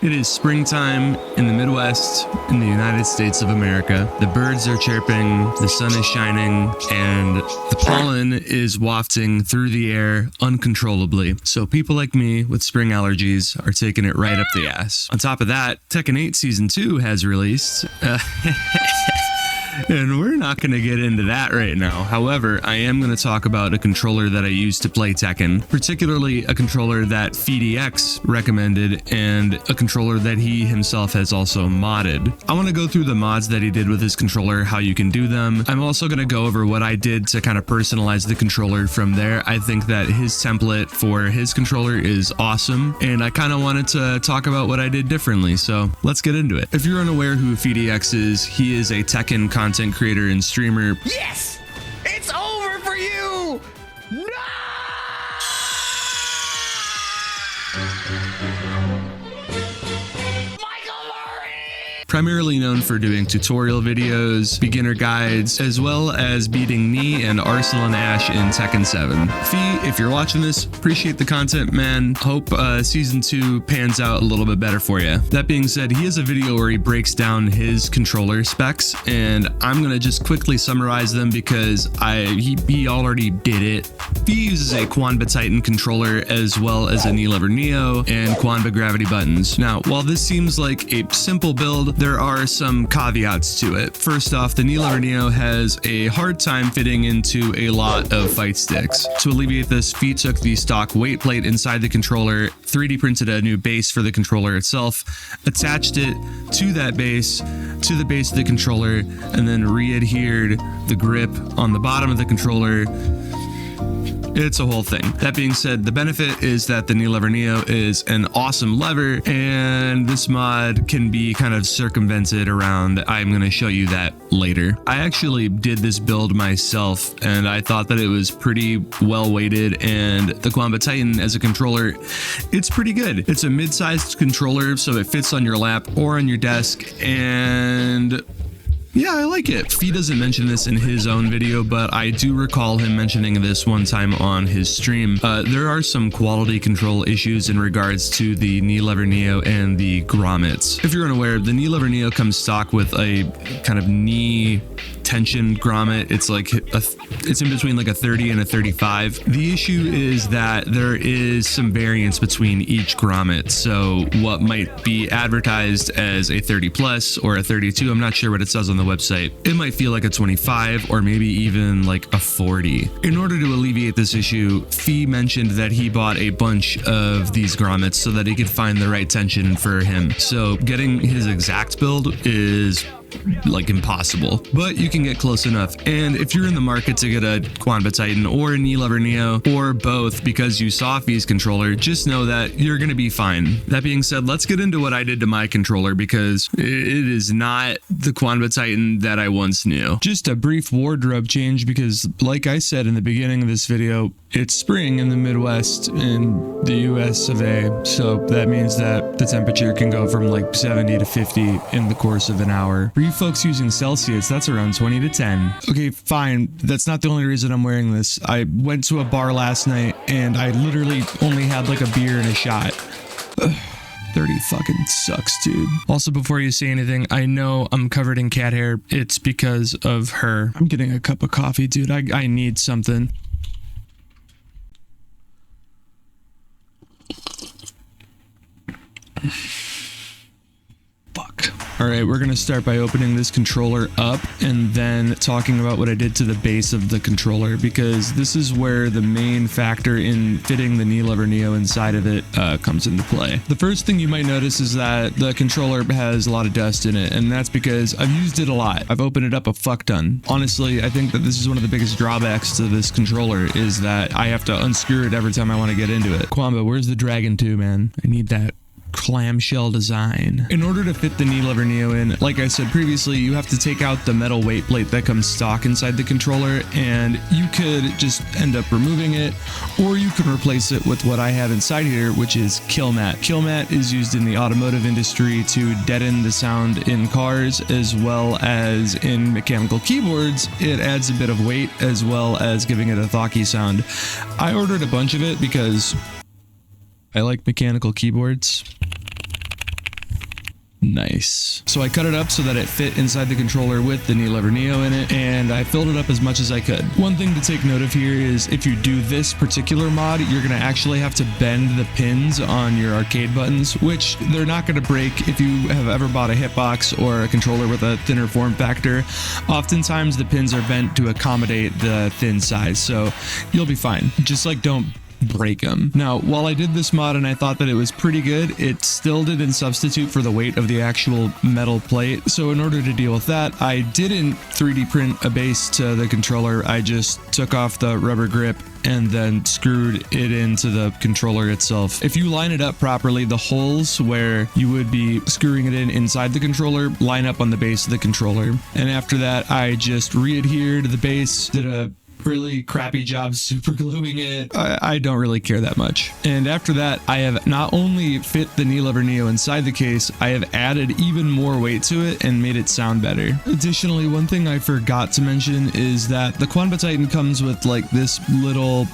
It is springtime in the Midwest in the United States of America. The birds are chirping, the sun is shining, and the pollen is wafting through the air uncontrollably. So people like me with spring allergies are taking it right up the ass. On top of that, Tekken 8 Season 2 has released. And we're not going to get into that right now. However, I am going to talk about a controller that I use to play Tekken, particularly a controller that PhiDX recommended and a controller that he himself has also modded. I want to go through the mods that he did with his controller, how you can do them. I'm also going to go over what I did to kind of personalize the controller from there. I think that his template for his controller is awesome, and I kind of wanted to talk about what I did differently, so let's get into it. If you're unaware who PhiDX is, he is a Tekken content creator and streamer. Yes! It's over for you! No! Primarily known for doing tutorial videos, beginner guides, as well as beating me and Arsenal and Ash in Tekken 7. Phi, if you're watching this, appreciate the content, man. Hope Season 2 pans out a little bit better for you. That being said, he has a video where he breaks down his controller specs, and I'm gonna just quickly summarize them because he already did it. Phi uses a Qanba Titan controller as well as a knee lever Neo and Qanba gravity buttons. Now, while this seems like a simple build, there are some caveats to it. First off, the knee lever Neo has a hard time fitting into a lot of fight sticks. To alleviate this, Phi took the stock weight plate inside the controller, 3D printed a new base for the controller itself, attached it to that base, to the base of the controller, and then re-adhered the grip on the bottom of the controller. It's a whole thing. That being said, the benefit is that the knee lever Neo is an awesome lever, and this mod can be kind of circumvented around. I'm going to show you that later. I actually did this build myself, and I thought that it was pretty well weighted, and the Qanba Titan as a controller, it's pretty good. It's a mid-sized controller, so it fits on your lap or on your desk, and yeah, I like it. Phi doesn't mention this in his own video, but I do recall him mentioning this one time on his stream. There are some quality control issues in regards to the knee lever Neo and the grommets. If you're unaware, the knee lever Neo comes stock with a kind of knee tension grommet. It's like it's in between like a 30 and a 35. The issue is that there is some variance between each grommet. So what might be advertised as a 30 plus or a 32, I'm not sure what it says on the website. It might feel like a 25 or maybe even like a 40. In order to alleviate this issue, Phi mentioned that he bought a bunch of these grommets so that he could find the right tension for him. So getting his exact build is like impossible, but you can get close enough. And if you're in the market to get a Qanba Titan or a knee lever Neo or both because you saw Phi's controller, just know that you're going to be fine. That being said, let's get into what I did to my controller because it is not the Qanba Titan that I once knew. Just a brief wardrobe change because like I said in the beginning of this video, it's spring in the Midwest in the US of A, so that means that the temperature can go from like 70 to 50 in the course of an hour. For you folks using Celsius, that's around 20 to 10. Okay, fine. That's not the only reason I'm wearing this. I went to a bar last night and I literally only had like a beer and a shot. 30 fucking sucks, dude. Also, before you say anything, I know I'm covered in cat hair. It's because of her. I'm getting a cup of coffee, dude. I need something. Fuck. All right, we're gonna start by opening this controller up and then talking about what I did to the base of the controller because this is where the main factor in fitting the knee lever Neo inside of it comes into play. The first thing you might notice is that the controller has a lot of dust in it, and that's because I've used it a lot. I've opened it up a fuck ton. Honestly, I think that this is one of the biggest drawbacks to this controller is that I have to unscrew it every time I want to get into it. Qanba, where's the Dragon 2, man? I need that clamshell design. In order to fit the knee lever Neo in, like I said previously, you have to take out the metal weight plate that comes stock inside the controller, and you could just end up removing it, or you can replace it with what I have inside here, which is kill mat. Kill mat is used in the automotive industry to deaden the sound in cars as well as in mechanical keyboards. It adds a bit of weight as well as giving it a thocky sound. I ordered a bunch of it because I like mechanical keyboards. Nice. So I cut it up so that it fit inside the controller with the knee lever Neo in it, and I filled it up as much as I could. One thing to take note of here is if you do this particular mod, you're going to actually have to bend the pins on your arcade buttons, which they're not going to break if you have ever bought a hitbox or a controller with a thinner form factor. Oftentimes the pins are bent to accommodate the thin size, so you'll be fine. Just like don't break them. Now, while I did this mod and I thought that it was pretty good, it still didn't substitute for the weight of the actual metal plate. So in order to deal with that, I didn't 3D print a base to the controller. I just took off the rubber grip and then screwed it into the controller itself. If you line it up properly, the holes where you would be screwing it in inside the controller line up on the base of the controller. And after that, I just re-adhered the base, did a really crappy job super gluing it. I don't really care that much. And after that, I have not only fit the knee lever Neo inside the case, I have added even more weight to it and made it sound better. Additionally, one thing I forgot to mention is that the Qanba Titan comes with like this little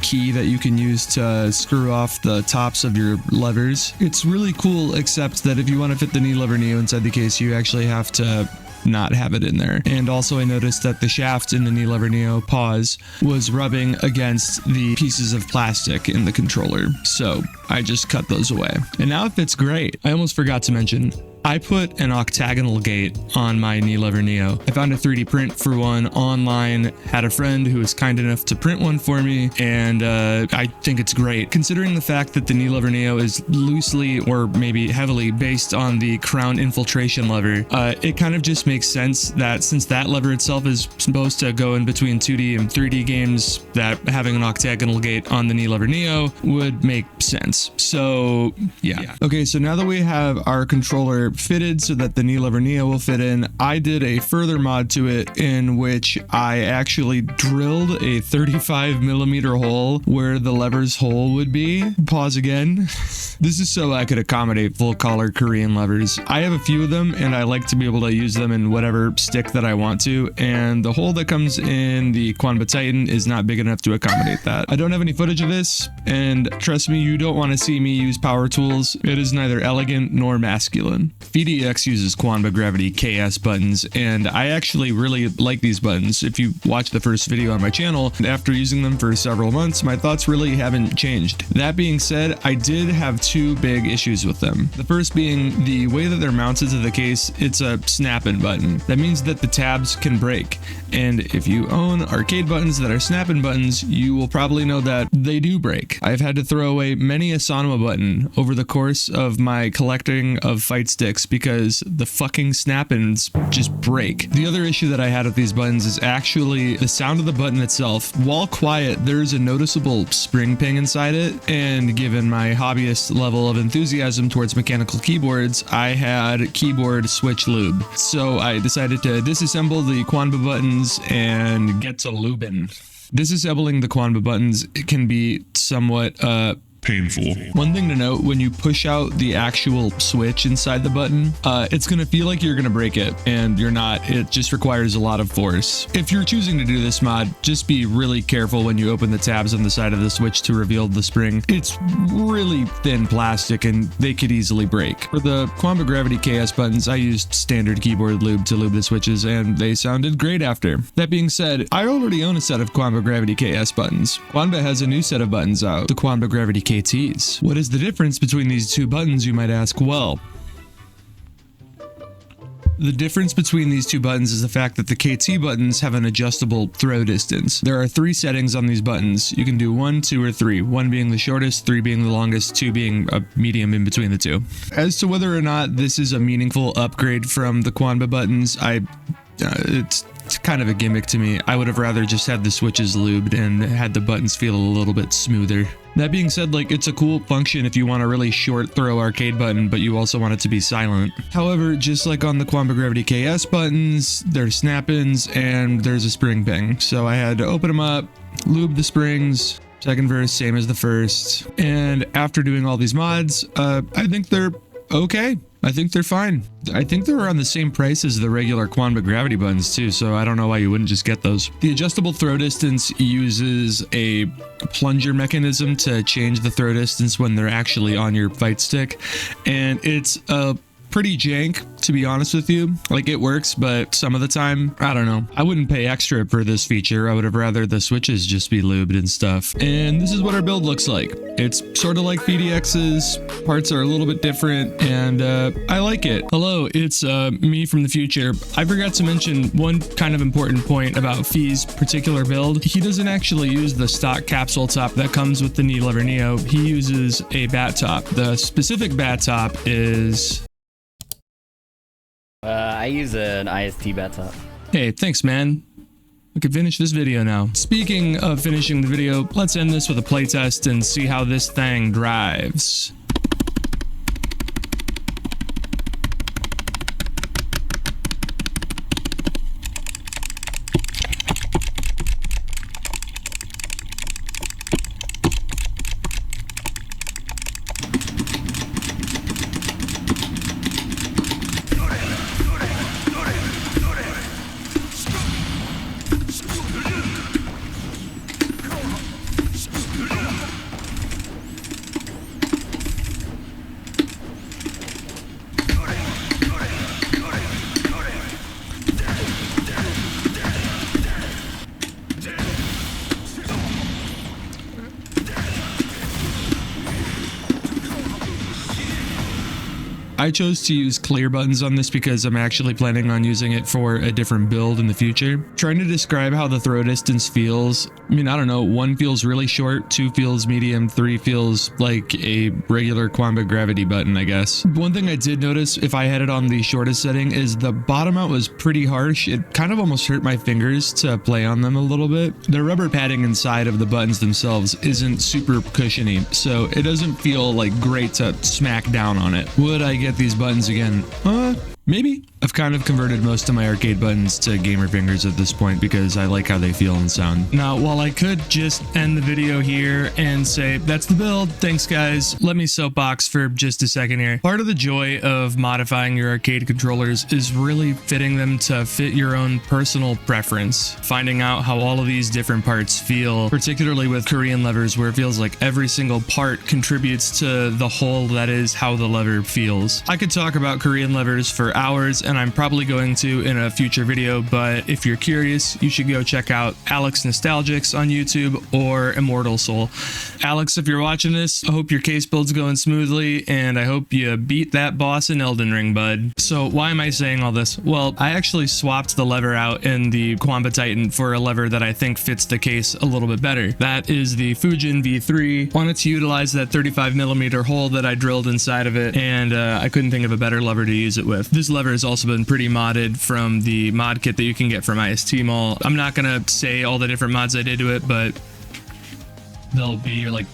key that you can use to screw off the tops of your levers. It's really cool, except that if you want to fit the knee lever Neo inside the case, you actually have to not have it in there. And also I noticed that the shaft in the knee lever Neo pause was rubbing against the pieces of plastic in the controller, so I just cut those away. And now it fits great. I almost forgot to mention, I put an octagonal gate on my knee lever Neo. I found a 3D print for one online, had a friend who was kind enough to print one for me, and I think it's great. Considering the fact that the knee lever Neo is loosely or maybe heavily based on the crown infiltration lever, it kind of just makes sense that since that lever itself is supposed to go in between 2D and 3D games, that having an octagonal gate on the knee lever Neo would make sense. So yeah. Okay, so now that we have our controller fitted so that the knee lever Neo will fit in, I did a further mod to it in which I actually drilled a 35mm hole where the lever's hole would be. Pause again. This is so I could accommodate full collar Korean levers. I have a few of them and I like to be able to use them in whatever stick that I want to, and the hole that comes in the Qanba Titan is not big enough to accommodate that. I don't have any footage of this, and trust me, you don't want to see me use power tools. It is neither elegant nor masculine. PhiDX uses Qanba Gravity KS buttons, and I actually really like these buttons. If you watch the first video on my channel, after using them for several months, my thoughts really haven't changed. That being said, I did have two big issues with them. The first being the way that they're mounted to the case, it's a snap-in button. That means that the tabs can break, and if you own arcade buttons that are snap-in buttons, you will probably know that they do break. I've had to throw away many a Sanwa button over the course of my collecting of Fightsticks because the fucking snap-ins just break. The other issue that I had with these buttons is actually the sound of the button itself. While quiet, there's a noticeable spring ping inside it, and given my hobbyist level of enthusiasm towards mechanical keyboards, I had keyboard switch lube. So I decided to disassemble the Qanba buttons and get to lubing. Disassembling the Qanba buttons can be somewhat painful. One thing to note, when you push out the actual switch inside the button, it's going to feel like you're going to break it, and you're not. It just requires a lot of force. If you're choosing to do this mod, just be really careful when you open the tabs on the side of the switch to reveal the spring. It's really thin plastic and they could easily break. For the Qanba Gravity KS buttons, I used standard keyboard lube to lube the switches, and they sounded great after. That being said, I already own a set of Qanba Gravity KS buttons. Qanba has a new set of buttons out, the Qanba Gravity KTs. What is the difference between these two buttons, you might ask? Well, the difference between these two buttons is the fact that the KT buttons have an adjustable throw distance. There are 3 settings on these buttons. You can do 1, 2, or 3. 1 being the shortest, 3 being the longest, 2 being a medium in between the two. As to whether or not this is a meaningful upgrade from the Qanba buttons, it's kind of a gimmick to me. I would have rather just had the switches lubed and had the buttons feel a little bit smoother. That being said, like, it's a cool function if you want a really short throw arcade button, but you also want it to be silent. However, just like on the Qanba Gravity KS buttons, there's snap-ins and there's a spring ping. So I had to open them up, lube the springs. Second verse, same as the first. And after doing all these mods, I think they're okay. I think they're fine. I think they're around the same price as the regular Qanba Gravity buttons too, so I don't know why you wouldn't just get those. The adjustable throw distance uses a plunger mechanism to change the throw distance when they're actually on your fight stick, and it's a pretty jank, to be honest with you. Like, it works, but some of the time, I don't know. I wouldn't pay extra for this feature. I would have rather the switches just be lubed and stuff. And this is what our build looks like. It's sort of like PhiDX's. Parts are a little bit different, and I like it. Hello, it's me from the future. I forgot to mention one kind of important point about Phi's particular build. He doesn't actually use the stock capsule top that comes with the knee lever Neo. He uses a bat top. The specific bat top is... I use an IST bat top. Hey, thanks, man. We can finish this video now. Speaking of finishing the video, let's end this with a playtest and see how this thing drives. I chose to use clear buttons on this because I'm actually planning on using it for a different build in the future. Trying to describe how the throw distance feels. I mean, I don't know, 1 feels really short, 2 feels medium, 3 feels like a regular Qanba gravity button, I guess. One thing I did notice if I had it on the shortest setting is the bottom out was pretty harsh. It kind of almost hurt my fingers to play on them a little bit. The rubber padding inside of the buttons themselves isn't super cushiony, so it doesn't feel like great to smack down on it. Would I get these buttons again? Maybe. I've kind of converted most of my arcade buttons to gamer fingers at this point because I like how they feel and sound. Now, while I could just end the video here and say, that's the build, thanks guys, let me soapbox for just a second here. Part of the joy of modifying your arcade controllers is really fitting them to fit your own personal preference. Finding out how all of these different parts feel, particularly with Korean levers where it feels like every single part contributes to the whole that is how the lever feels. I could talk about Korean levers for hours, and I'm probably going to in a future video, but if you're curious, you should go check out Alex Nostalgics on YouTube or Immortal Soul. Alex, if you're watching this, I hope your case build's going smoothly, and I hope you beat that boss in Elden Ring, bud. So why am I saying all this? Well, I actually swapped the lever out in the Qanba Titan for a lever that I think fits the case a little bit better. That is the Fujin V3. Wanted to utilize that 35mm hole that I drilled inside of it, and I couldn't think of a better lever to use it with. This lever has also been pretty modded from the mod kit that you can get from IST Mall. I'm not gonna say all the different mods I did to it, but they'll be like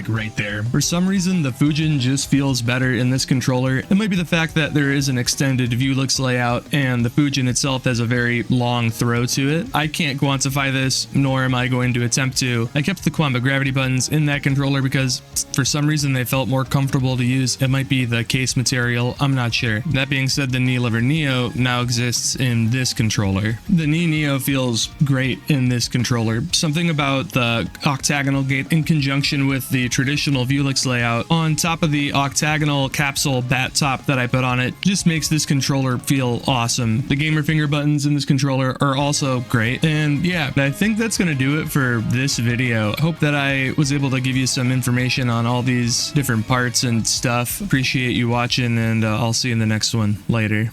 right there. For some reason, the Fujin just feels better in this controller. It might be the fact that there is an extended Vuelix layout and the Fujin itself has a very long throw to it. I can't quantify this, nor am I going to attempt to. I kept the Qanba gravity buttons in that controller because for some reason they felt more comfortable to use. It might be the case material, I'm not sure. That being said, the knee lever Neo now exists in this controller. The knee Neo feels great in this controller. Something about the octagonal gate in conjunction with the traditional Vuelix layout on top of the octagonal capsule bat top that I put on it just makes this controller feel awesome. The gamer finger buttons in this controller are also great. And yeah, I think that's going to do it for this video. I hope that I was able to give you some information on all these different parts and stuff. Appreciate you watching, and I'll see you in the next one later.